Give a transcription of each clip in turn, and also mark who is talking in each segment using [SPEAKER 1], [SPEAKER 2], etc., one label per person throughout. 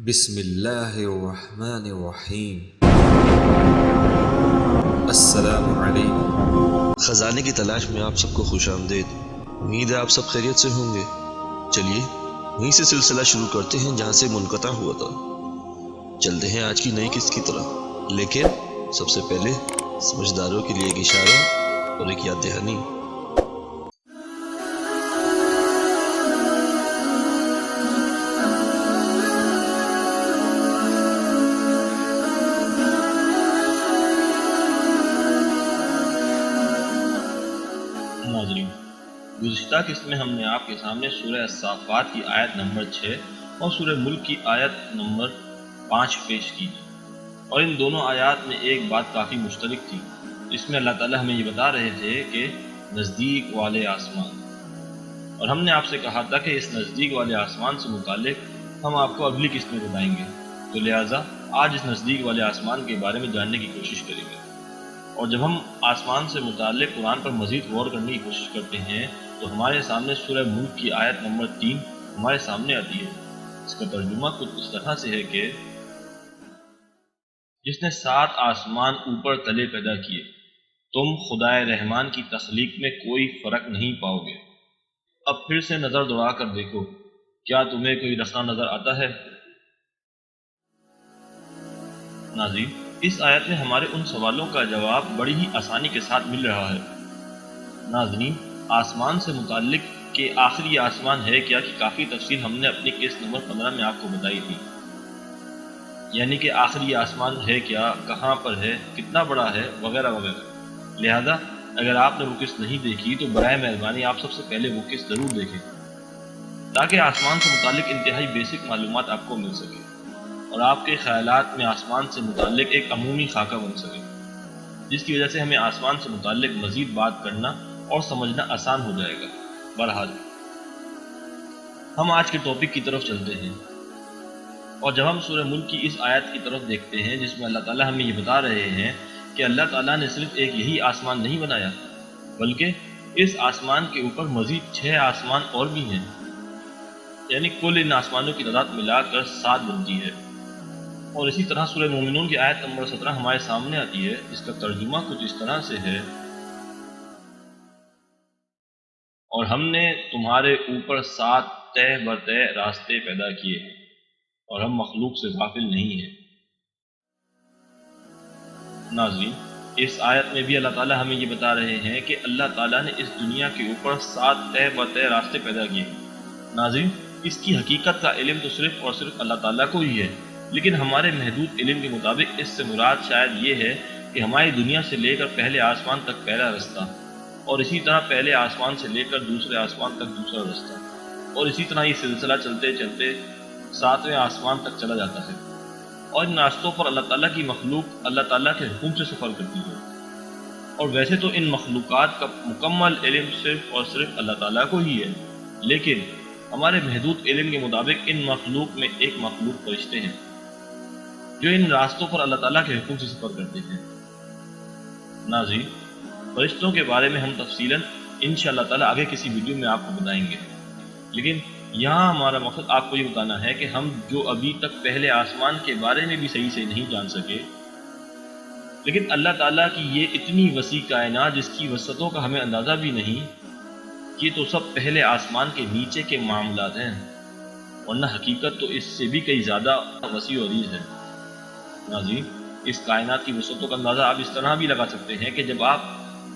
[SPEAKER 1] بسم اللہ الرحمن الرحیم۔ السلام علیکم۔
[SPEAKER 2] خزانے کی تلاش میں آپ سب کو خوش آمدید۔ امید ہے آپ سب خیریت سے ہوں گے۔ چلیے وہیں سے سلسلہ شروع کرتے ہیں جہاں سے منقطع ہوا تھا۔ چلتے ہیں آج کی نئی قسط کی طرف، لیکن سب سے پہلے سمجھداروں کے لیے ایک اشارہ اور ایک یاد دہانی۔
[SPEAKER 3] ناظرین، گزشتہ قسط میں ہم نے آپ کے سامنے سورہ الصافات کی آیت نمبر 6 اور سورہ ملک کی آیت نمبر 5 پیش کی، اور ان دونوں آیات میں ایک بات کافی مشترک تھی، جس میں اللہ تعالیٰ ہمیں یہ بتا رہے تھے کہ نزدیک والے آسمان، اور ہم نے آپ سے کہا تھا کہ اس نزدیک والے آسمان سے متعلق ہم آپ کو اگلی قسط میں بتائیں گے، تو لہٰذا آج اس نزدیک والے آسمان کے بارے میں جاننے کی کوشش کریں گے۔ اور جب ہم آسمان سے متعلق قرآن پر مزید غور کرنے کی کوشش کرتے ہیں تو ہمارے سامنے سورہ ملک کی آیت نمبر 3 ہمارے سامنے آتی ہے۔ اس کا ترجمہ کچھ اس طرح سے ہے کہ جس نے 7 آسمان اوپر تلے پیدا کیے، تم خدائے رحمان کی تخلیق میں کوئی فرق نہیں پاؤ گے۔ اب پھر سے نظر دوڑا کر دیکھو، کیا تمہیں کوئی رخنہ نظر آتا ہے؟ ناظرین، اس آیت میں ہمارے ان سوالوں کا جواب بڑی ہی آسانی کے ساتھ مل رہا ہے۔ ناظرین، آسمان سے متعلق کہ آخری آسمان ہے کیا کی کافی تفصیل ہم نے اپنی قسط نمبر 15 میں آپ کو بتائی تھی، یعنی کہ آخری آسمان ہے کیا، کہاں پر ہے، کتنا بڑا ہے، وغیرہ وغیرہ۔ لہذا اگر آپ نے وہ قسط نہیں دیکھی تو برائے مہربانی آپ سب سے پہلے وہ قسط ضرور دیکھیں، تاکہ آسمان سے متعلق انتہائی بیسک معلومات آپ کو مل سکے اور آپ کے خیالات میں آسمان سے متعلق ایک عمومی خاکہ بن سکے، جس کی وجہ سے ہمیں آسمان سے متعلق مزید بات کرنا اور سمجھنا آسان ہو جائے گا۔ بہرحال ہم آج کے ٹاپک کی طرف چلتے ہیں، اور جب ہم سورہ ملک کی اس آیت کی طرف دیکھتے ہیں جس میں اللہ تعالیٰ ہمیں یہ بتا رہے ہیں کہ اللہ تعالیٰ نے صرف ایک یہی آسمان نہیں بنایا، بلکہ اس آسمان کے اوپر مزید 6 آسمان اور بھی ہیں، یعنی کل ان آسمانوں کی تعداد ملا کر 7 بنتی ہے۔ اور اسی طرح سورہ مومنون کی آیت نمبر 17 ہمارے سامنے آتی ہے، جس کا ترجمہ کچھ اس طرح سے ہے: اور ہم نے تمہارے اوپر 7 تہ بتہ راستے پیدا کیے ہیں، اور ہم مخلوق سے غافل نہیں ہیں۔ ناظرین، اس آیت میں بھی اللہ تعالیٰ ہمیں یہ بتا رہے ہیں کہ اللہ تعالیٰ نے اس دنیا کے اوپر 7 تہ بتہ راستے پیدا کیے ہیں۔ ناظرین، اس کی حقیقت کا علم تو صرف اور صرف اللہ تعالیٰ کو ہی ہے، لیکن ہمارے محدود علم کے مطابق اس سے مراد شاید یہ ہے کہ ہماری دنیا سے لے کر پہلے آسمان تک پہلا رستہ، اور اسی طرح پہلے آسمان سے لے کر دوسرے آسمان تک دوسرا رستہ، اور اسی طرح یہ سلسلہ چلتے چلتے 7ویں آسمان تک چلا جاتا ہے، اور ان راستوں پر اللہ تعالیٰ کی مخلوق اللہ تعالیٰ کے حکم سے سفر کرتی ہے۔ اور ویسے تو ان مخلوقات کا مکمل علم صرف اور صرف اللہ تعالیٰ کو ہی ہے، لیکن ہمارے محدود علم کے مطابق ان مخلوق میں ایک مخلوق فرشتے ہیں جو ان راستوں پر اللہ تعالیٰ کے حکم سے سفر کرتے ہیں۔ ناظرین، فرشتوں کے بارے میں ہم تفصیلاً انشاءاللہ تعالیٰ آگے کسی ویڈیو میں آپ کو بتائیں گے، لیکن یہاں ہمارا مقصد آپ کو یہ بتانا ہے کہ ہم جو ابھی تک پہلے آسمان کے بارے میں بھی صحیح سے نہیں جان سکے، لیکن اللہ تعالیٰ کی یہ اتنی وسیع کائنات جس کی وسعتوں کا ہمیں اندازہ بھی نہیں، یہ تو سب پہلے آسمان کے نیچے کے معاملات ہیں، ورنہ حقیقت تو اس سے بھی کئی زیادہ وسیع و عریض ہے۔ ناظرین، اس کائنات کی وسعتوں کا اندازہ آپ اس طرح بھی لگا سکتے ہیں کہ جب آپ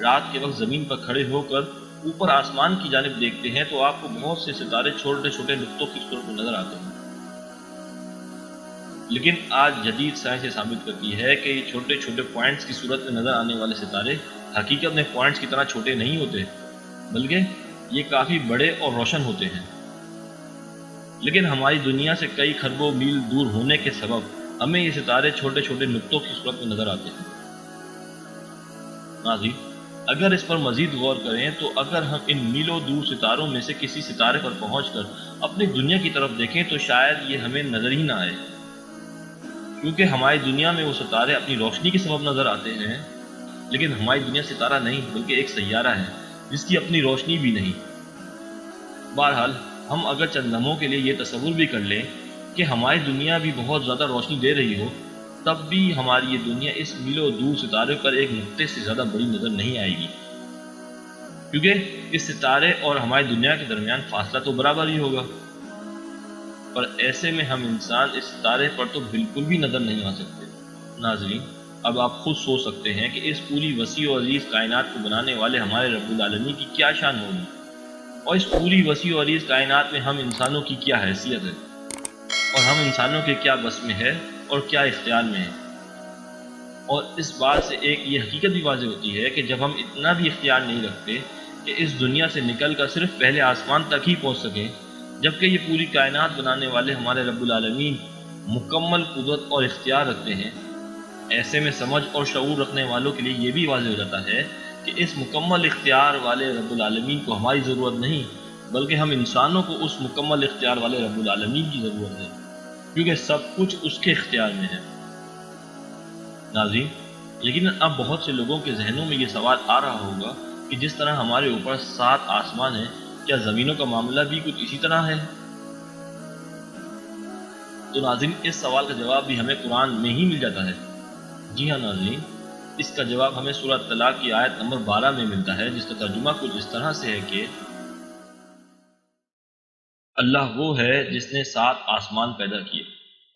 [SPEAKER 3] رات کے وقت زمین پر کھڑے ہو کر اوپر آسمان کی جانب دیکھتے ہیں تو آپ کو بہت سے ستارے چھوٹے چھوٹے نقطوں کی صورت میں نظر آتے ہیں، لیکن آج جدید سائنس یہ ثابت کرتی ہے کہ یہ چھوٹے چھوٹے پوائنٹس کی صورت میں نظر آنے والے ستارے حقیقت میں پوائنٹس کی طرح چھوٹے نہیں ہوتے، بلکہ یہ کافی بڑے اور روشن ہوتے ہیں، لیکن ہماری دنیا سے کئی کھربوں میل دور ہونے کے سبب ہمیں یہ ستارے چھوٹے چھوٹے نقطوں کی صورت میں نظر آتے ہیں۔ ناظرین، اگر اس پر مزید غور کریں تو اگر ہم ان میلوں دور ستاروں میں سے کسی ستارے پر پہنچ کر اپنی دنیا کی طرف دیکھیں تو شاید یہ ہمیں نظر ہی نہ آئے، کیونکہ ہماری دنیا میں وہ ستارے اپنی روشنی کے سبب نظر آتے ہیں، لیکن ہماری دنیا ستارہ نہیں بلکہ ایک سیارہ ہے جس کی اپنی روشنی بھی نہیں۔ بہرحال ہم اگر چند لمحوں کے لیے یہ تصور بھی کر لیں کہ ہماری دنیا بھی بہت زیادہ روشنی دے رہی ہو، تب بھی ہماری یہ دنیا اس میلوں دور ستارے پر ایک نقطے سے زیادہ بڑی نظر نہیں آئے گی، کیونکہ اس ستارے اور ہماری دنیا کے درمیان فاصلہ تو برابر ہی ہوگا۔ پر ایسے میں ہم انسان اس ستارے پر تو بالکل بھی نظر نہیں آ سکتے۔ ناظرین، اب آپ خود سوچ سکتے ہیں کہ اس پوری وسیع و عریض کائنات کو بنانے والے ہمارے رب العالمین کی کیا شان ہوگی، اور اس پوری وسیع و عریض کائنات میں ہم انسانوں کی کیا حیثیت ہے، اور ہم انسانوں کے کیا بس میں ہے اور کیا اختیار میں ہے۔ اور اس بات سے ایک یہ حقیقت بھی واضح ہوتی ہے کہ جب ہم اتنا بھی اختیار نہیں رکھتے کہ اس دنیا سے نکل کر صرف پہلے آسمان تک ہی پہنچ سکیں، جبکہ یہ پوری کائنات بنانے والے ہمارے رب العالمین مکمل قدرت اور اختیار رکھتے ہیں، ایسے میں سمجھ اور شعور رکھنے والوں کے لیے یہ بھی واضح ہو جاتا ہے کہ اس مکمل اختیار والے رب العالمین کو ہماری ضرورت نہیں، بلکہ ہم انسانوں کو اس مکمل اختیار والے رب العالمین کی ضرورت ہے، کیونکہ سب کچھ اس کے اختیار میں ہے۔ ناظرین، یقیناً اب بہت سے لوگوں کے ذہنوں میں یہ سوال آ رہا ہوگا کہ جس طرح ہمارے اوپر 7 آسمان ہیں، کیا زمینوں کا معاملہ بھی کچھ اسی طرح ہے؟ تو ناظرین، اس سوال کا جواب بھی ہمیں قرآن میں ہی مل جاتا ہے۔ جی ہاں ناظرین، اس کا جواب ہمیں سورہ طلاق کی آیت نمبر 12 میں ملتا ہے، جس کا ترجمہ کچھ اس طرح سے ہے کہ اللہ وہ ہے جس نے 7 آسمان پیدا کیے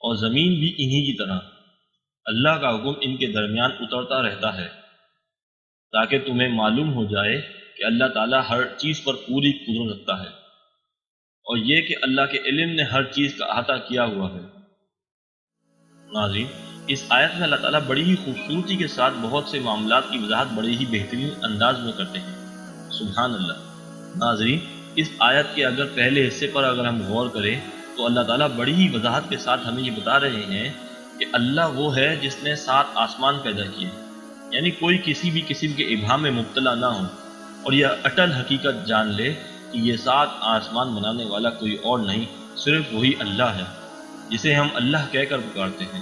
[SPEAKER 3] اور زمین بھی انہی کی طرح، اللہ کا حکم ان کے درمیان اترتا رہتا ہے تاکہ تمہیں معلوم ہو جائے کہ اللہ تعالیٰ ہر چیز پر پوری قدرت رکھتا ہے، اور یہ کہ اللہ کے علم نے ہر چیز کا احاطہ کیا ہوا ہے۔ ناظرین، اس آیت میں اللہ تعالیٰ بڑی ہی خوبصورتی کے ساتھ بہت سے معاملات کی وضاحت بڑے ہی بہترین انداز میں کرتے ہیں۔ سبحان اللہ۔ ناظرین، اس آیت کے اگر پہلے حصے پر اگر ہم غور کریں تو اللہ تعالیٰ بڑی ہی وضاحت کے ساتھ ہمیں یہ بتا رہے ہیں کہ اللہ وہ ہے جس نے 7 آسمان پیدا کیے، یعنی کوئی کسی بھی قسم کے ابہام میں مبتلا نہ ہو اور یہ اٹل حقیقت جان لے کہ یہ 7 آسمان بنانے والا کوئی اور نہیں، صرف وہی اللہ ہے جسے ہم اللہ کہہ کر پکارتے ہیں۔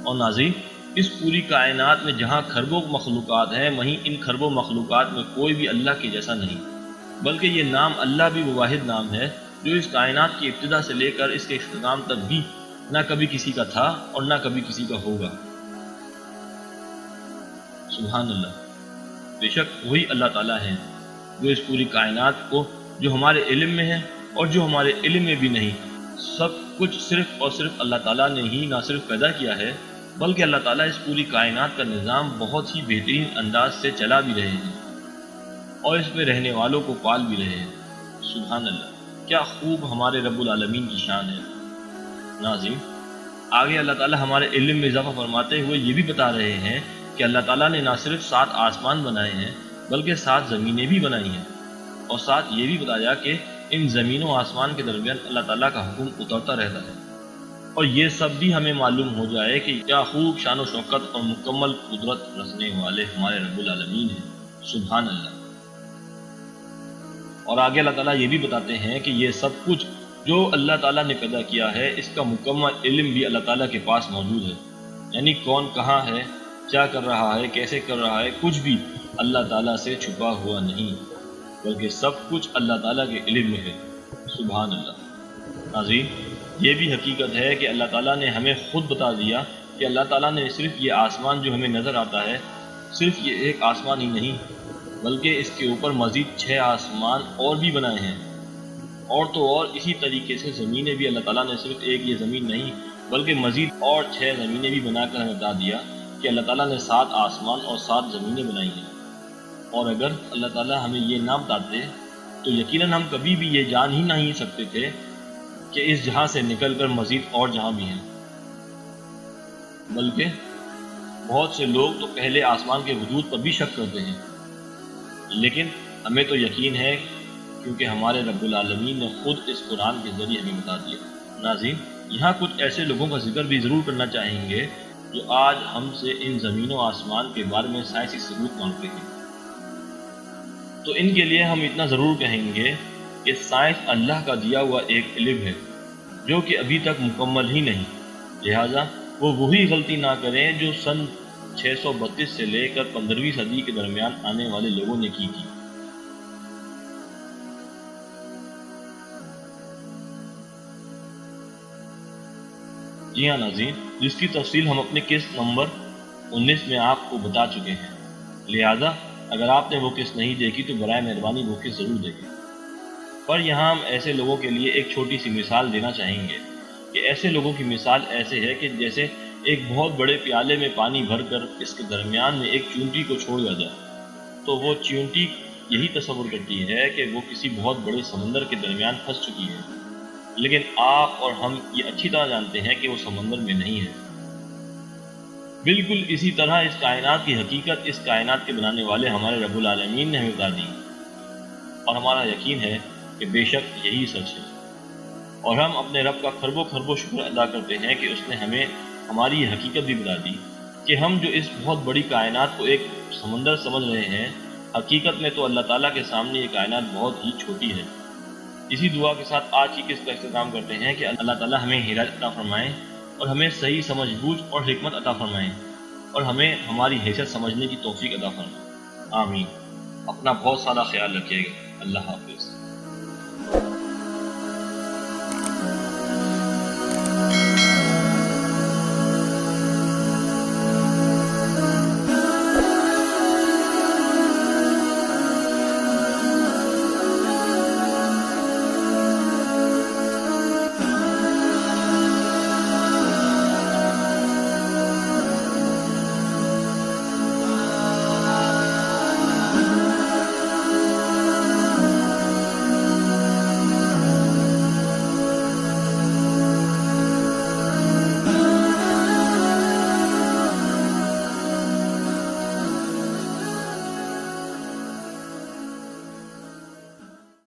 [SPEAKER 3] اور ناظرین، اس پوری کائنات میں جہاں خربوں مخلوقات ہیں، وہیں ان خربوں مخلوقات میں کوئی بھی اللہ کے جیسا نہیں، بلکہ یہ نام اللہ بھی وہ واحد نام ہے جو اس کائنات کی ابتدا سے لے کر اس کے اختتام تک بھی نہ کبھی کسی کا تھا اور نہ کبھی کسی کا ہوگا۔ سبحان اللہ۔ بے شک وہی اللہ تعالیٰ ہیں جو اس پوری کائنات کو، جو ہمارے علم میں ہے اور جو ہمارے علم میں بھی نہیں، سب کچھ صرف اور صرف اللہ تعالیٰ نے ہی نہ صرف پیدا کیا ہے، بلکہ اللہ تعالیٰ اس پوری کائنات کا نظام بہت ہی بہترین انداز سے چلا بھی رہے ہیں اور اس میں رہنے والوں کو پال بھی رہے ہیں۔ سبحان اللہ، کیا خوب ہمارے رب العالمین کی شان ہے۔ ناظرین، آگے اللہ تعالیٰ ہمارے علم میں اضافہ فرماتے ہوئے یہ بھی بتا رہے ہیں کہ اللہ تعالیٰ نے نہ صرف 7 آسمان بنائے ہیں بلکہ 7 زمینیں بھی بنائی ہیں، اور ساتھ یہ بھی بتایا کہ ان زمین و آسمان کے درمیان اللہ تعالیٰ کا حکم اترتا رہتا ہے، اور یہ سب بھی ہمیں معلوم ہو جائے کہ کیا خوب شان و شوکت اور مکمل قدرت رکھنے والے ہمارے رب العالمین ہیں۔ سبحان اللہ۔ اور آگے اللہ تعالیٰ یہ بھی بتاتے ہیں کہ یہ سب کچھ جو اللہ تعالیٰ نے پیدا کیا ہے، اس کا مکمل علم بھی اللہ تعالیٰ کے پاس موجود ہے، یعنی کون کہاں ہے، کیا کر رہا ہے، کیسے کر رہا ہے، کچھ بھی اللہ تعالیٰ سے چھپا ہوا نہیں، بلکہ سب کچھ اللہ تعالیٰ کے علم میں ہے۔ سبحان اللہ۔ ناظرین، یہ بھی حقیقت ہے کہ اللہ تعالیٰ نے ہمیں خود بتا دیا کہ اللہ تعالیٰ نے صرف یہ آسمان جو ہمیں نظر آتا ہے، صرف یہ ایک آسمان ہی نہیں، بلکہ اس کے اوپر مزید 6 آسمان اور بھی بنائے ہیں، اور تو اور اسی طریقے سے زمینیں بھی اللہ تعالیٰ نے صرف ایک یہ زمین نہیں بلکہ مزید اور 6 زمینیں بھی بنا کر ہمیں بتا دیا کہ اللہ تعالیٰ نے 7 آسمان اور 7 زمینیں بنائی ہیں۔ اور اگر اللہ تعالیٰ ہمیں یہ نہ بتاتے تو یقیناً ہم کبھی بھی یہ جان ہی نہیں سکتے تھے کہ اس جہاں سے نکل کر مزید اور جہاں بھی ہیں، بلکہ بہت سے لوگ تو پہلے آسمان کے وجود پر بھی شک کرتے ہیں، لیکن ہمیں تو یقین ہے کیونکہ ہمارے رب العالمین نے خود اس قرآن کے ذریعے ہمیں بتا دیا۔ ناظرین، یہاں کچھ ایسے لوگوں کا ذکر بھی ضرور کرنا چاہیں گے جو آج ہم سے ان زمین و آسمان کے بارے میں سائنسی ثبوت مانگتے ہیں، تو ان کے لیے ہم اتنا ضرور کہیں گے کہ سائنس اللہ کا دیا ہوا ایک علم ہے جو کہ ابھی تک مکمل ہی نہیں، لہٰذا وہ وہی غلطی نہ کریں جو سن 632 سے لے کر 15ویں صدی کے درمیان آنے والے لوگوں نے کی تھی۔ جی ہاں ناظرین، جس کی تفصیل ہم اپنے قسط نمبر 19 میں آپ کو بتا چکے ہیں، لہذا اگر آپ نے وہ قسط نہیں دیکھی تو برائے مہربانی وہ قسط ضرور دیکھیں۔ پر یہاں ہم ایسے لوگوں کے لیے ایک چھوٹی سی مثال دینا چاہیں گے کہ ایسے لوگوں کی مثال ایسے ہے کہ جیسے ایک بہت بڑے پیالے میں پانی بھر کر اس کے درمیان میں ایک چونٹی کو چھوڑ دیا جائے تو وہ چونٹی یہی تصور کرتی ہے کہ وہ کسی بہت بڑے سمندر کے درمیان پھنس چکی ہے، لیکن آپ اور ہم یہ اچھی طرح جانتے ہیں کہ وہ سمندر میں نہیں ہے۔ بالکل اسی طرح اس کائنات کی حقیقت اس کائنات کے بنانے والے ہمارے رب العالمین نے ہمیں بتا دی، اور ہمارا یقین ہے کہ بے شک یہی سچ ہے، اور ہم اپنے رب کا کھربوں کھربوں شکر ادا کرتے ہیں کہ اس نے ہمیں ہماری یہ حقیقت بھی بتا دی کہ ہم جو اس بہت بڑی کائنات کو ایک سمندر سمجھ رہے ہیں، حقیقت میں تو اللہ تعالیٰ کے سامنے یہ کائنات بہت ہی چھوٹی ہے۔ اسی دعا کے ساتھ آج کی قسط کا اختتام کرتے ہیں کہ اللہ تعالیٰ ہمیں ہدایت عطا فرمائیں اور ہمیں صحیح سمجھ بوجھ اور حکمت عطا فرمائیں، اور ہمیں ہماری حیثیت سمجھنے کی توفیق عطا فرمائیں۔ آمین۔ اپنا بہت سارا خیال رکھیے گا۔ اللہ حافظ۔